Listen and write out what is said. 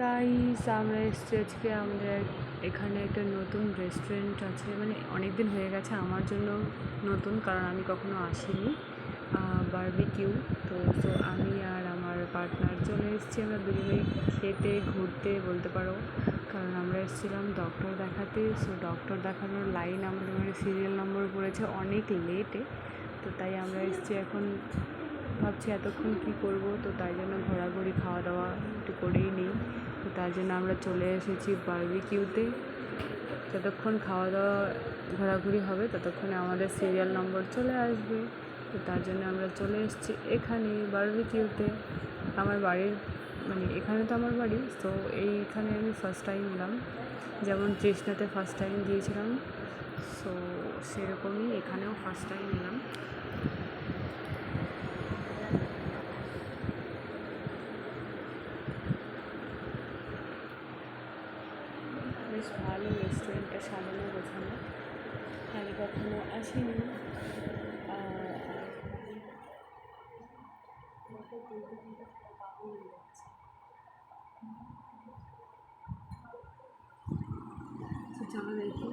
Guys আমরা এসেছি আজকে আমাদের এখানে একটা নতুন রেস্টুরেন্ট আছে, মানে অনেক দিন হয়ে গেছে আমার জন্য নতুন, কারণ আমি কখনো আসিনি। বারবিকিউ। তো আমি আর আমার পার্টনার চলে এসেছি আমরা দুজনেই খেতে ঘুরতে বলতে পারো, কারণ আমরা এসেছিলাম ডক্টর দেখাতে। সো ডক্টর দেখানোর লাইন আমাদের মানে সিরিয়াল নম্বর পড়েছে অনেক লেটে, তো তাই আমরা এসেছি এখন। ভাবছি এতক্ষণ কী করব, তো তাই জন্য ঘোরাঘুরি খাওয়া দাওয়া একটু করেই নিই। তো তার জন্য আমরা চলে এসেছি বারবিকিউতে। যতক্ষণ খাওয়া দাওয়া ঘোরাঘুরি হবে ততক্ষণে আমাদের সিরিয়াল নম্বর চলে আসবে। তো তার জন্য আমরা চলে এসেছি এখানে বারবিকিউতে। আমার বাড়ির মানে এখানে তো আমার বাড়ি, তো এইখানে আমি ফার্স্ট টাইম এলাম, যেমন তৃষ্ণাতে ফার্স্ট টাইম গিয়েছিলাম, সো সেরকমই এখানেও ফার্স্ট টাইম এলাম। বেশ ভালো রেস্টুরেন্টটা সাজানো গোছানো, আমি কখনো আসিনি। চলো দেখি